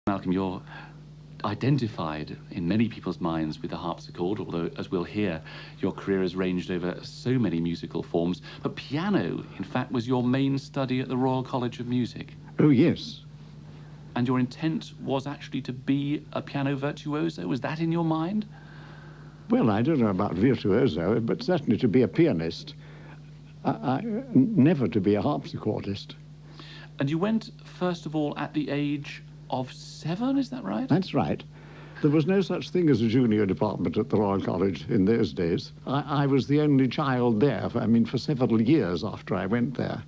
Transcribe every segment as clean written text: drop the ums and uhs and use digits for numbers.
Malcolm, you're identified in many people's minds with the harpsichord, although, as we'll hear, your career has ranged over so many musical forms. But piano, in fact, was your main study at the Royal College of Music. Oh, yes. And your intent was actually to be a piano virtuoso? Was that in your mind? Well, I don't know about virtuoso, but certainly to be a pianist. Never to be a harpsichordist. And you went, first of all, at the age of 7, is that right? That's right. There was no such thing as a junior department at the Royal College in those days. I was the only child there, for several years after I went there.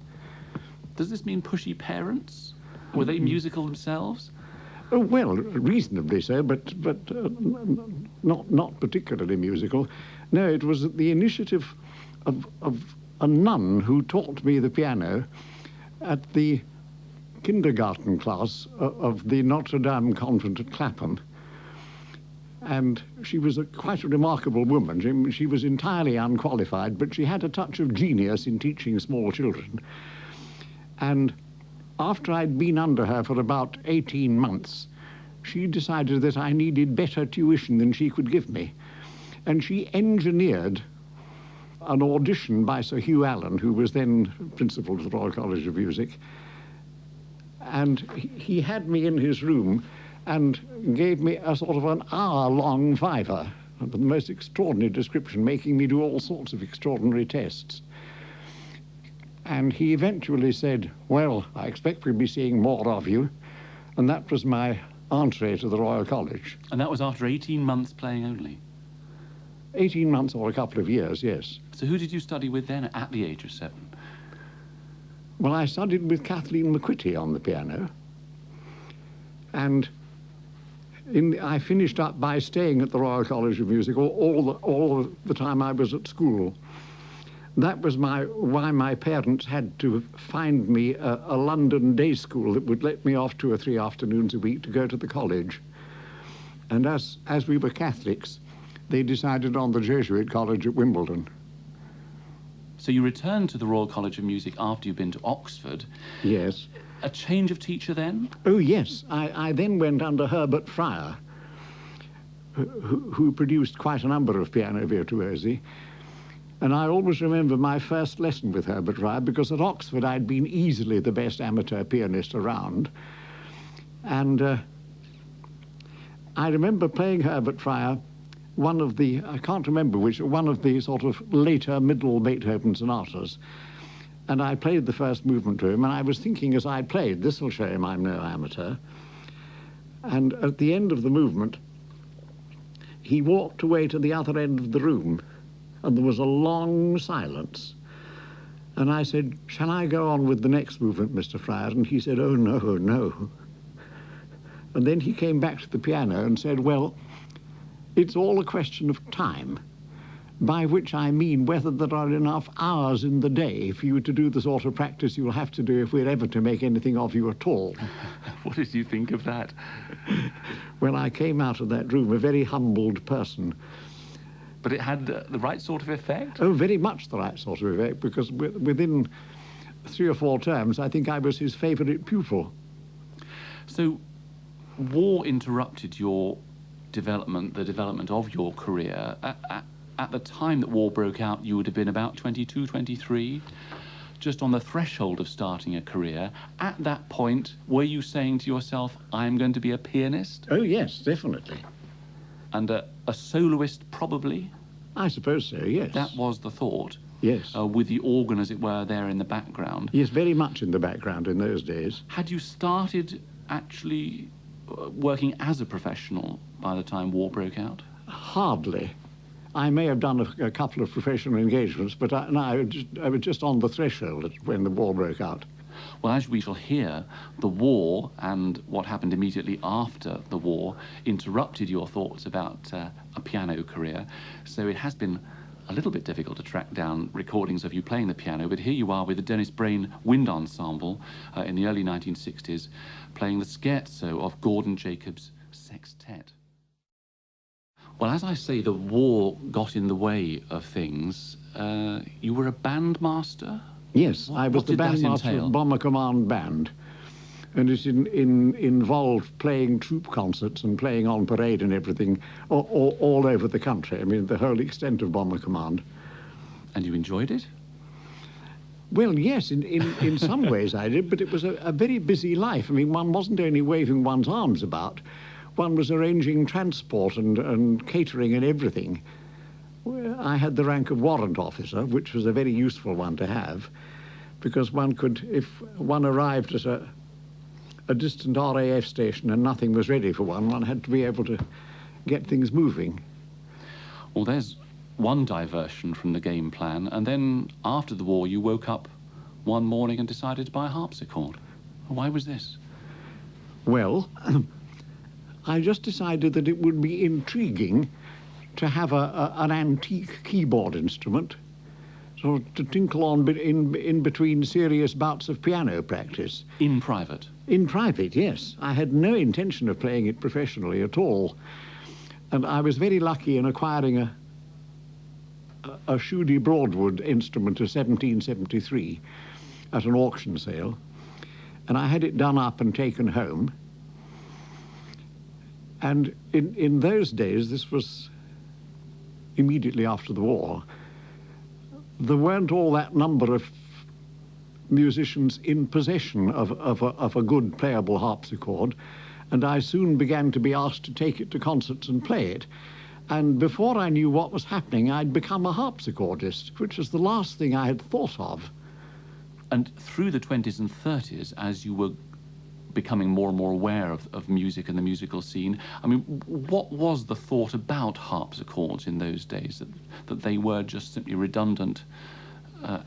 Does this mean pushy parents? Were they musical themselves? Oh, well, reasonably so, but not particularly musical. No, it was the initiative of a nun who taught me the piano at the kindergarten class of the Notre Dame convent at Clapham. And she was quite a remarkable woman. She was entirely unqualified, but she had a touch of genius in teaching small children. And after I'd been under her for about 18 months, she decided that I needed better tuition than she could give me. And she engineered an audition by Sir Hugh Allen, who was then principal of the Royal College of Music. And he had me in his room and gave me a sort of an hour-long fiver of the most extraordinary description, making me do all sorts of extraordinary tests. And he eventually said, well, I expect we'll be seeing more of you. And that was my entree to the Royal College. And that was after 18 months playing only? 18 months or a couple of years, yes. So who did you study with then at the age of 7? Well, I studied with Kathleen McQuitty on the piano. And I finished up by staying at the Royal College of Music all the time I was at school. That was why my parents had to find me a London day school that would let me off 2 or 3 afternoons a week to go to the college. And as we were Catholics, they decided on the Jesuit College at Wimbledon. So you returned to the Royal College of Music after you'd been to Oxford. Yes. A change of teacher then? Oh, yes. I then went under Herbert Fryer, who produced quite a number of piano virtuosi. And I always remember my first lesson with Herbert Fryer, because at Oxford I'd been easily the best amateur pianist around. And I remember playing Herbert Fryer one of the, I can't remember which, one of the sort of later middle Beethoven sonatas. And I played the first movement to him, and I was thinking as I played, this will show him I'm no amateur. And at the end of the movement, he walked away to the other end of the room, and there was a long silence. And I said, shall I go on with the next movement, Mr. Fryer? And he said, oh, no, no. And then he came back to the piano and said, well, it's all a question of time, by which I mean whether there are enough hours in the day for you to do the sort of practice you'll have to do if we're ever to make anything of you at all. What did you think of that? Well, I came out of that room a very humbled person. But it had the right sort of effect? Oh, very much the right sort of effect, because within 3 or 4 terms, I think I was his favourite pupil. So, war interrupted your development, the development of your career. At the time that war broke out, you would have been about 22, 23, just on the threshold of starting a career. At that point, were you saying to yourself, I'm going to be a pianist? Oh, yes, definitely. And a soloist, probably? I suppose so, yes. That was the thought? Yes. With the organ, as it were, there in the background? Yes, very much in the background in those days. Had you started actually working as a professional by the time war broke out? Hardly. I may have done a couple of professional engagements, but I was just on the threshold when the war broke out. Well, as we shall hear, the war and what happened immediately after the war interrupted your thoughts about a piano career, so it has been a little bit difficult to track down recordings of you playing the piano, but here you are with the Dennis Brain Wind Ensemble in the early 1960s, playing the scherzo of Gordon Jacobs' Sextet. Well, as I say, the war got in the way of things. You were a bandmaster? Yes, I was the bandmaster of Bomber Command Band. And it involved playing troop concerts and playing on parade and everything all over the country. I mean, the whole extent of Bomber Command. And you enjoyed it? Well, yes, in some ways I did, but it was a very busy life. I mean, one wasn't only waving one's arms about, one was arranging transport and catering and everything. I had the rank of warrant officer, which was a very useful one to have, because one could, if one arrived at a distant RAF station and nothing was ready for one had to be able to get things moving. Well, there's one diversion from the game plan, and then after the war you woke up one morning and decided to buy a harpsichord. Why was this? Well, I just decided that it would be intriguing to have an antique keyboard instrument, sort of to tinkle on in between serious bouts of piano practice. In private? In private, yes. I had no intention of playing it professionally at all. And I was very lucky in acquiring a Schudy Broadwood instrument of 1773 at an auction sale. And I had it done up and taken home. And in those days, this was immediately after the war, there weren't all that number of musicians in possession of a good playable harpsichord, and I soon began to be asked to take it to concerts and play it. And before I knew what was happening, I'd become a harpsichordist, which was the last thing I had thought of. And through the 20s and 30s, as you were becoming more and more aware of music and the musical scene, I mean, what was the thought about harpsichords in those days? That they were just simply redundant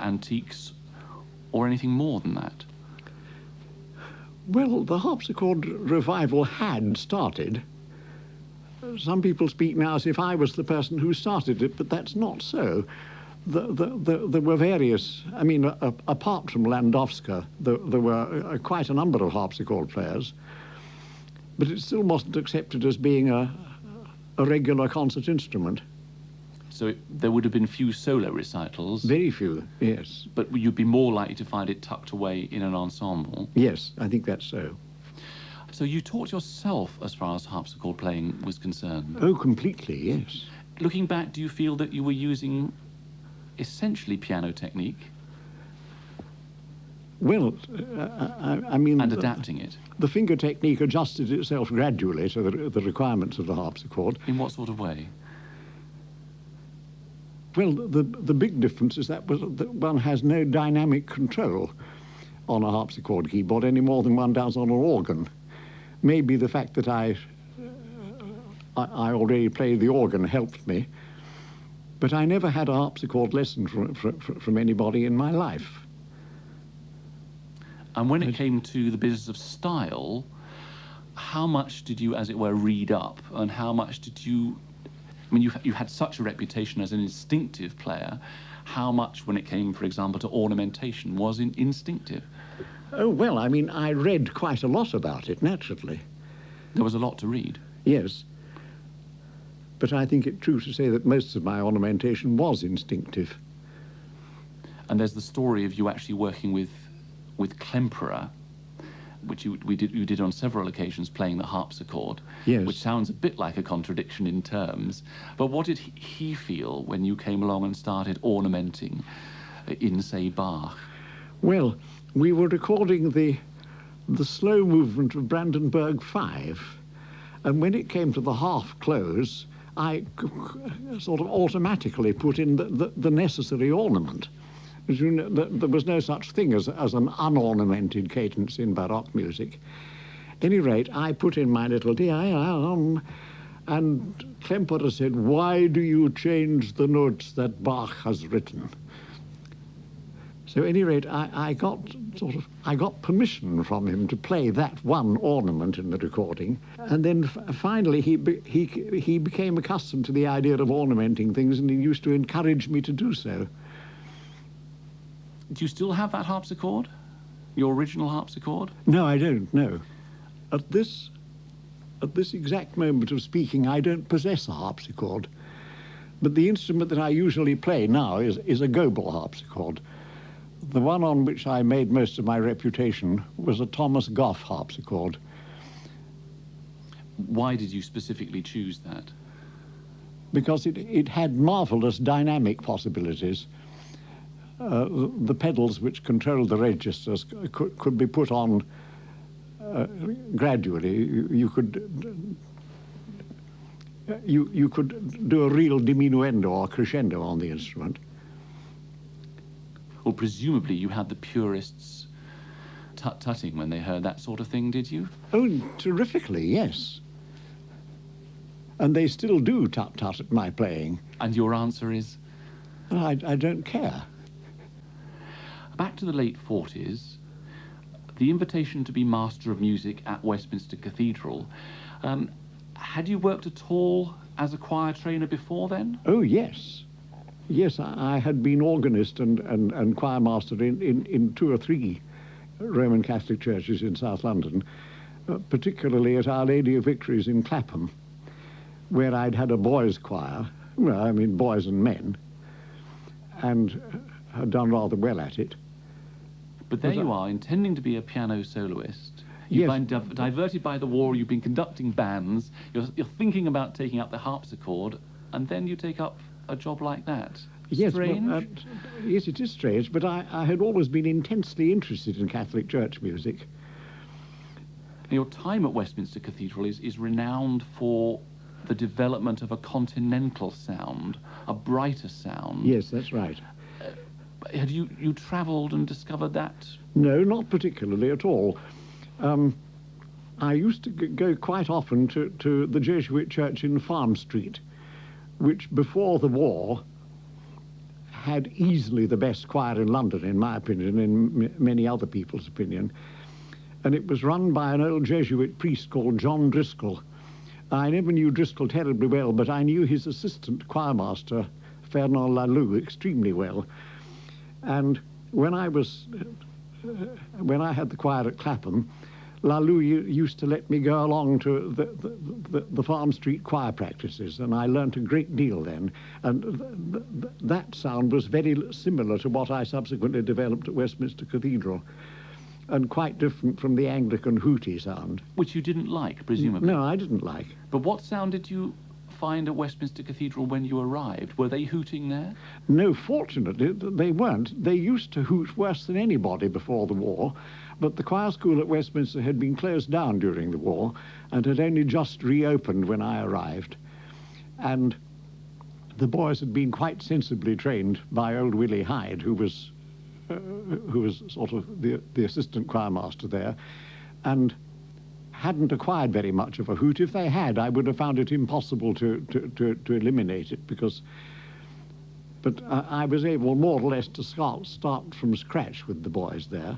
antiques, or anything more than that? Well, the Harpsichord Revival had started. Some people speak now as if I was the person who started it, but that's not so. There were various, I mean, apart from Landowska, there were quite a number of harpsichord players, but it still wasn't accepted as being a regular concert instrument. So there would have been few solo recitals? Very few, yes. But you'd be more likely to find it tucked away in an ensemble? Yes, I think that's so. So you taught yourself as far as harpsichord playing was concerned? Oh, completely, yes. Looking back, do you feel that you were using essentially piano technique? Well, I mean... And adapting it? The finger technique adjusted itself gradually to the requirements of the harpsichord. In what sort of way? Well, the big difference is that one has no dynamic control on a harpsichord keyboard any more than one does on an organ. Maybe the fact that I already played the organ helped me, but I never had a harpsichord lesson from anybody in my life. And when it came to the business of style, how much did you, as it were, read up, and how much did you... I mean, you had such a reputation as an instinctive player. How much, when it came, for example, to ornamentation, was instinctive? Oh, well, I mean, I read quite a lot about it, naturally. There was a lot to read? Yes. But I think it true to say that most of my ornamentation was instinctive. And there's the story of you actually working with Klemperer, which you did on several occasions, playing the harpsichord, yes. Which sounds a bit like a contradiction in terms. But what did he feel when you came along and started ornamenting in, say, Bach? Well, we were recording the slow movement of Brandenburg 5, and when it came to the half close, I sort of automatically put in the necessary ornament. As you know, there was no such thing as an unornamented cadence in Baroque music. At any rate, I put in my little and Klemperer said, "Why do you change the notes that Bach has written?" So at any rate, I got permission from him to play that one ornament in the recording, and then finally he became accustomed to the idea of ornamenting things, and he used to encourage me to do so. Do you still have that harpsichord? Your original harpsichord? No, I don't, no. At this exact moment of speaking, I don't possess a harpsichord. But the instrument that I usually play now is a Goebel harpsichord. The one on which I made most of my reputation was a Thomas Goff harpsichord. Why did you specifically choose that? Because it had marvelous dynamic possibilities. The pedals which controlled the registers could be put on gradually. You could do a real diminuendo or crescendo on the instrument. Well, presumably you had the purists tut-tutting when they heard that sort of thing, did you? Oh, terrifically, yes. And they still do tut-tut at my playing. And your answer is? I don't care. Back to the late 40s, the invitation to be Master of Music at Westminster Cathedral. Had you worked at all as a choir trainer before then? Oh, yes. Yes, I had been organist and choir master in 2 or 3 Roman Catholic churches in South London, particularly at Our Lady of Victories in Clapham, where I'd had a boys' choir, well, I mean boys and men, and had done rather well at it. But there you are, intending to be a piano soloist. You've been diverted by the war, you've been conducting bands, you're thinking about taking up the harpsichord, and then you take up a job like that. Yes, strange? Well, yes, it is strange, but I had always been intensely interested in Catholic church music. Your time at Westminster Cathedral is renowned for the development of a continental sound, a brighter sound. Yes, that's right. Had you travelled and discovered that? No, not particularly at all. I used to go quite often to the Jesuit church in Farm Street, which before the war had easily the best choir in London, in my opinion, in many other people's opinion. And it was run by an old Jesuit priest called John Driscoll. I never knew Driscoll terribly well, but I knew his assistant choirmaster, Fernand Laloux, extremely well. And when I had the choir at Clapham, Laloux used to let me go along to the Farm Street choir practices, and I learnt a great deal then. And that sound was very similar to what I subsequently developed at Westminster Cathedral, and quite different from the Anglican hooty sound. Which you didn't like, presumably? No, I didn't like. But what sound did you find at Westminster Cathedral when you arrived? Were they hooting there? No, fortunately, they weren't. They used to hoot worse than anybody before the war, but the choir school at Westminster had been closed down during the war and had only just reopened when I arrived. And the boys had been quite sensibly trained by old Willie Hyde, who was sort of the assistant choirmaster there, and hadn't acquired very much of a hoot. If they had, I would have found it impossible to eliminate it, but I was able more or less to start from scratch with the boys there.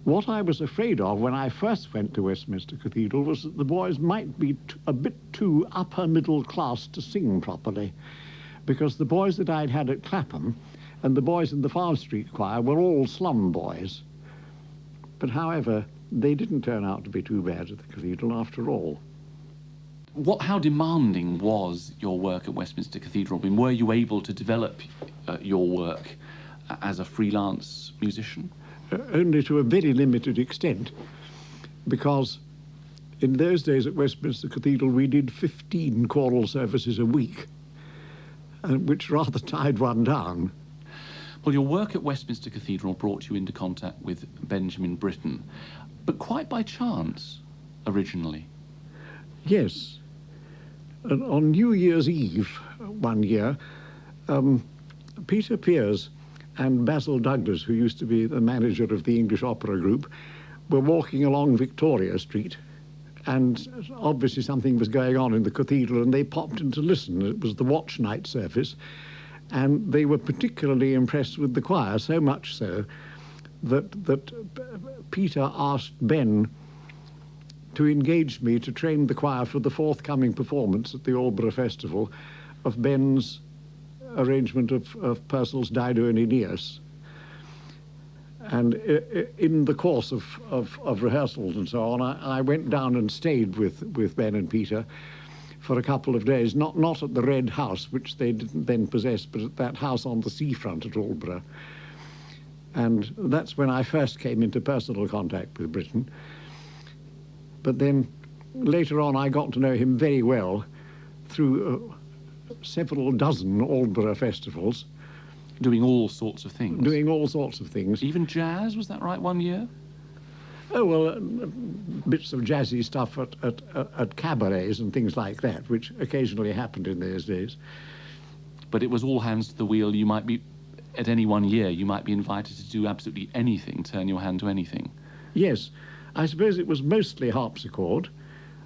What I was afraid of when I first went to Westminster Cathedral was that the boys might be a bit too upper middle class to sing properly, because the boys that I'd had at Clapham and the boys in the Farm Street choir were all slum boys. But however, they didn't turn out to be too bad at the cathedral after all. How demanding was your work at Westminster Cathedral? I mean, were you able to develop your work as a freelance musician? Only to a very limited extent, because in those days at Westminster Cathedral we did 15 choral services a week, which rather tied one down. Well, your work at Westminster Cathedral brought you into contact with Benjamin Britten, but quite by chance, originally. Yes. And on New Year's Eve one year, Peter Pears and Basil Douglas, who used to be the manager of the English Opera Group, were walking along Victoria Street, and obviously something was going on in the cathedral, and they popped in to listen. It was the watch night service, and they were particularly impressed with the choir, so much so that Peter asked Ben to engage me to train the choir for the forthcoming performance at the Aldborough Festival of Ben's arrangement of Purcell's Dido and Aeneas. And in the course of rehearsals and so on, I went down and stayed with Ben and Peter for a couple of days, not at the Red House, which they didn't then possess, but at that house on the seafront at Aldborough. And that's when I first came into personal contact with Britain. But then later on I got to know him very well through several dozen Aldborough festivals. Doing all sorts of things? Doing all sorts of things. Even jazz, was that right, one year? Oh, well, bits of jazzy stuff at cabarets and things like that, which occasionally happened in those days. But it was all hands to the wheel. You might be, at any one year, you might be invited to do absolutely anything, turn your hand to anything. Yes. I suppose it was mostly harpsichord,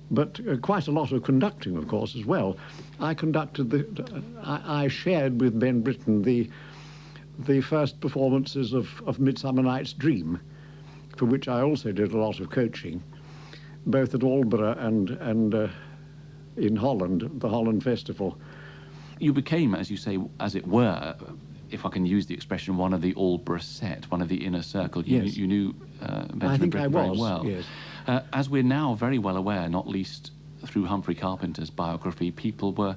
but quite a lot of conducting, of course, as well. I conducted I shared with Ben Britton the first performances of Midsummer Night's Dream, for which I also did a lot of coaching, both at Aldborough and in Holland, the Holland Festival. You became, as you say, as it were, if I can use the expression, one of the Aldborough set, one of the inner circle. Yes. You knew Benjamin Britten very well. Yes. As we're now very well aware, not least through Humphrey Carpenter's biography, people were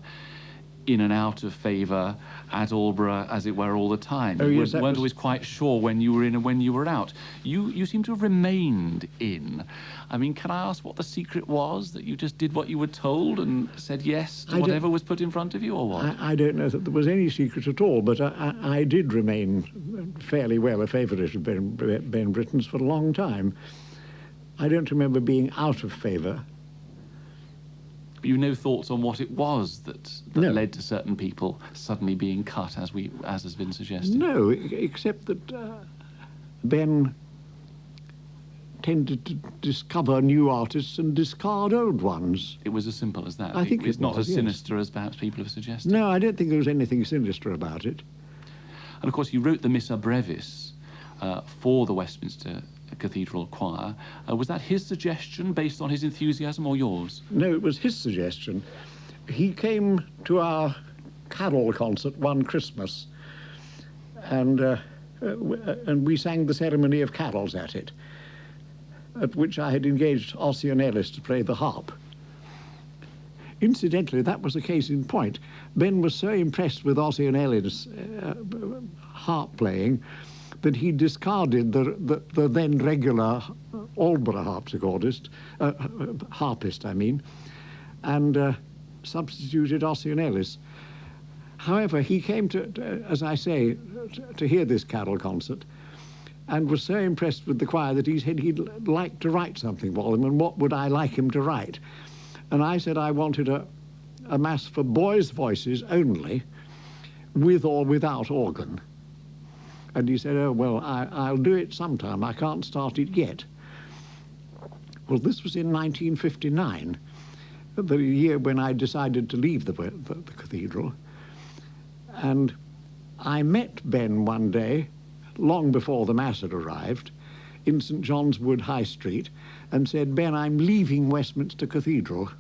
in and out of favour at Aldborough, as it were, all the time. Oh, yes, weren't always quite sure when you were in and when you were out. You seem to have remained in. I mean, can I ask what the secret was, that you just did what you were told and said yes to whatever was put in front of you, or what? I don't know that there was any secret at all, but I did remain fairly well a favourite of Ben Britten's for a long time. I don't remember being out of favour. But you have no thoughts on what it was that No. led to certain people suddenly being cut, as has been suggested? No, except that Ben tended to discover new artists and discard old ones. It was as simple as that. I think it's it not was, as yes. sinister as perhaps people have suggested. No, I don't think there was anything sinister about it. And of course, you wrote the Missa Brevis for the Westminster Cathedral Choir. Was that his suggestion, based on his enthusiasm, or yours? No, it was his suggestion. He came to our carol concert one Christmas, and we sang the ceremony of carols at it, at which I had engaged Ossian Ellis to play the harp. Incidentally, that was a case in point. Ben was so impressed with Ossian Ellis' harp playing that he discarded the then regular Aldborough harpsichordist, harpist, I mean, and substituted Ossian Ellis. However, he came to, as I say, to hear this carol concert, and was so impressed with the choir that he said he'd like to write something for them, and what would I like him to write? And I said I wanted a mass for boys' voices only, with or without organ. And he said, oh, well, I'll do it sometime. I can't start it yet. Well, this was in 1959, the year when I decided to leave the cathedral. And I met Ben one day, long before the Mass had arrived, in St. John's Wood High Street, and said, Ben, I'm leaving Westminster Cathedral.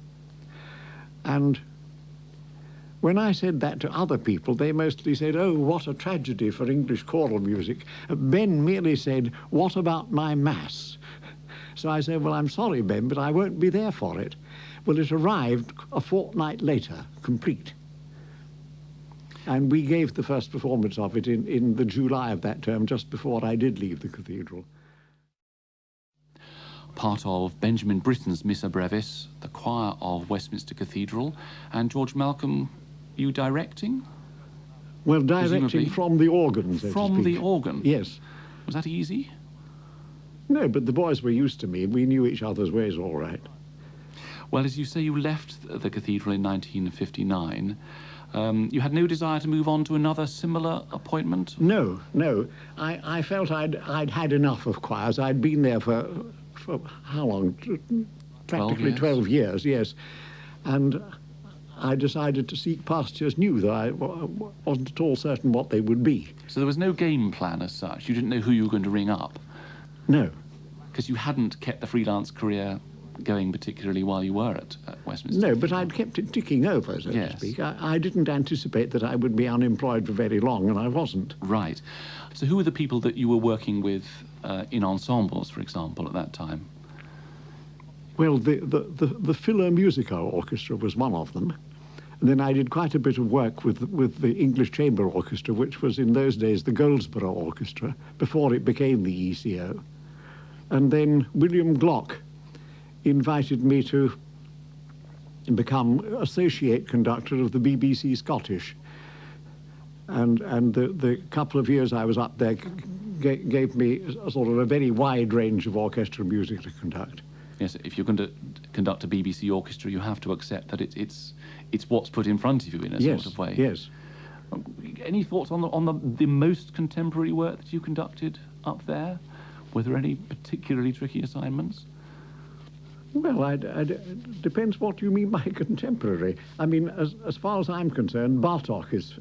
And when I said that to other people, they mostly said, oh, what a tragedy for English choral music. Ben merely said, what about my Mass? So I said, well, I'm sorry, Ben, but I won't be there for it. Well, it arrived a fortnight later, complete. And we gave the first performance of it in the July of that term, just before I did leave the cathedral. Part of Benjamin Britten's Missa Brevis, the choir of Westminster Cathedral, and George Malcolm, you directing? Well, directing Presumably. from the organ, so to From speak. the organ? Yes. Was that easy? No, but the boys were used to me. We knew each other's ways all right. Well, as you say, you left the cathedral in 1959. You had no desire to move on to another similar appointment? No, no. I felt I'd had enough of choirs. I'd been there for how long? Practically 12 years, yes. And I decided to seek pastures new, though I wasn't at all certain what they would be. So there was no game plan as such? You didn't know who you were going to ring up? No. Because you hadn't kept the freelance career going particularly while you were at Westminster? No, but I'd kept it ticking over, so to speak. I didn't anticipate that I would be unemployed for very long, and I wasn't. Right. So who were the people that you were working with in ensembles, for example, at that time? Well, the Philharmonic Orchestra was one of them. And then I did quite a bit of work with the English Chamber Orchestra, which was in those days the Goldsborough Orchestra, before it became the ECO. And then William Glock invited me to become associate conductor of the BBC Scottish. And the couple of years I was up there gave me a sort of a very wide range of orchestral music to conduct. Yes, if you're going to conduct a BBC orchestra, you have to accept that it's what's put in front of you in a sort of way. Yes. Any thoughts on the most contemporary work that you conducted up there? Were there any particularly tricky assignments? Well, it depends what you mean by contemporary. I mean, as far as I'm concerned, Bartók is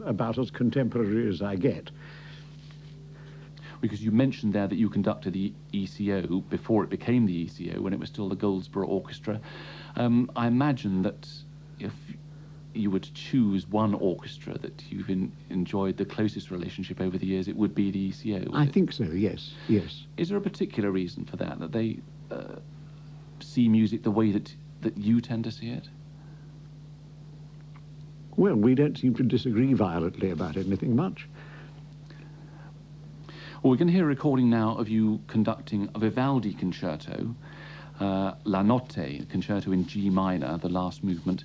about as contemporary as I get. Because you mentioned there that you conducted the ECO before it became the ECO, when it was still the Goldsborough Orchestra. I imagine that if you were to choose one orchestra that you've enjoyed the closest relationship over the years, it would be the ECO. I think so, yes, yes. Is there a particular reason for that they see music the way that you tend to see it? Well, we don't seem to disagree violently about anything much. Well, we're going to hear a recording now of you conducting a Vivaldi concerto, La Notte, concerto in G minor, the last movement,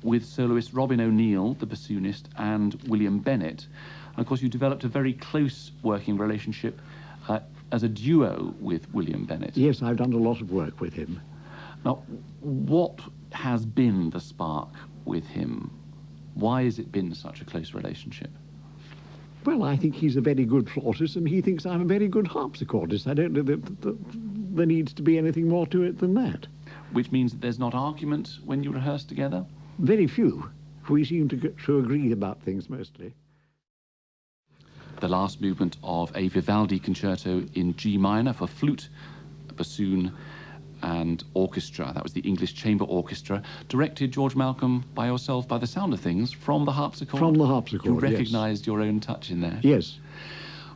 with soloist Robin O'Neill, the bassoonist, and William Bennett. And of course, you developed a very close working relationship as a duo with William Bennett. Yes, I've done a lot of work with him. Now, what has been the spark with him? Why has it been such a close relationship? Well, I think he's a very good flautist, and he thinks I'm a very good harpsichordist. I don't know that there needs to be anything more to it than that. Which means that there's not argument when you rehearse together? Very few. We seem to agree about things mostly. The last movement of a Vivaldi concerto in G minor for flute, bassoon, and orchestra. That was the English Chamber Orchestra, directed, George Malcolm, by yourself, by the sound of things, from the harpsichord. From the harpsichord, You recognised your own touch in there. Yes.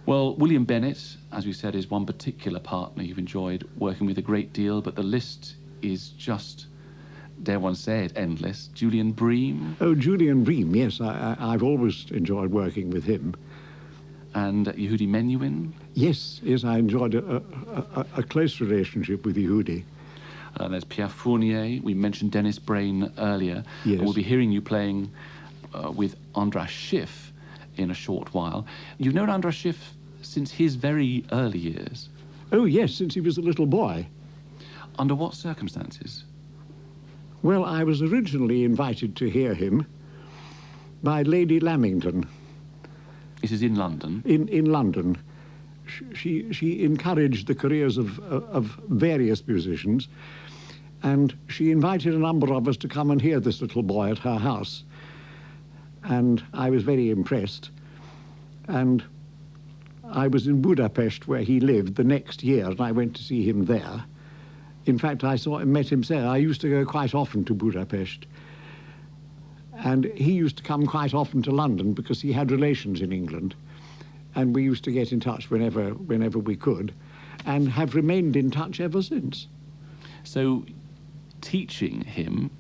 Well, William Bennett, as we said, is one particular partner you've enjoyed working with a great deal, but the list is just, dare one say it, endless. Julian Bream. Oh, Julian Bream, yes. I've always enjoyed working with him. And Yehudi Menuhin. Yes, I enjoyed a close relationship with Yehudi. There's Pierre Fournier. We mentioned Dennis Brain earlier. Yes. And we'll be hearing you playing with Andras Schiff in a short while. You've known Andras Schiff since his very early years. Oh, yes, since he was a little boy. Under what circumstances? Well, I was originally invited to hear him by Lady Lamington. This is in London? In London. She encouraged the careers of various musicians, and she invited a number of us to come and hear this little boy at her house. And I was very impressed. And I was in Budapest, where he lived, the next year, and I went to see him there. In fact, I met him there. I used to go quite often to Budapest. And he used to come quite often to London because he had relations in England. And we used to get in touch whenever we could, and have remained in touch ever since. So teaching him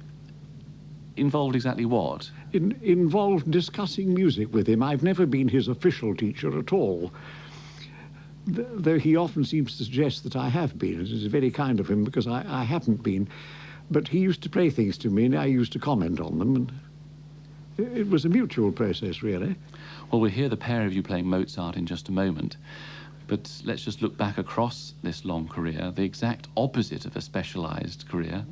involved exactly what? Involved discussing music with him. I've never been his official teacher at all, though he often seems to suggest that I have been. It is very kind of him, because I haven't been. But he used to play things to me, and I used to comment on them, and it was a mutual process, really. Well, we'll hear the pair of you playing Mozart in just a moment, but let's just look back across this long career, the exact opposite of a specialised career.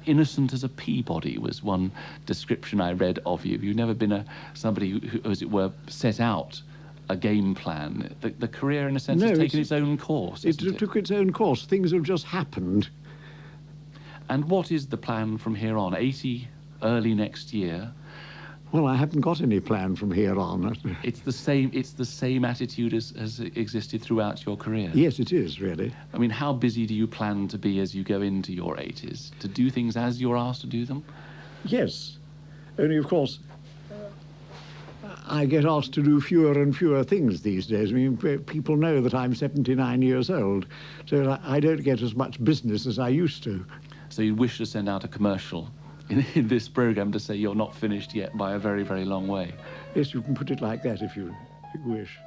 Innocent as a Peabody was one description I read of you. You've never been somebody who, as it were, set out a game plan. The career, in a sense, has taken its own course, it took its own course. Things have just happened. And what is the plan from here on? 80 early next year? Well, I haven't got any plan from here on. It's the same attitude as existed throughout your career. Yes, it is, really. I mean, how busy do you plan to be as you go into your 80s? To do things as you're asked to do them? Yes. Only, of course, I get asked to do fewer and fewer things these days. I mean, people know that I'm 79 years old, so I don't get as much business as I used to. So you wish to send out a commercial in this program to say you're not finished yet by a very, very long way. Yes, you can put it like that if you wish.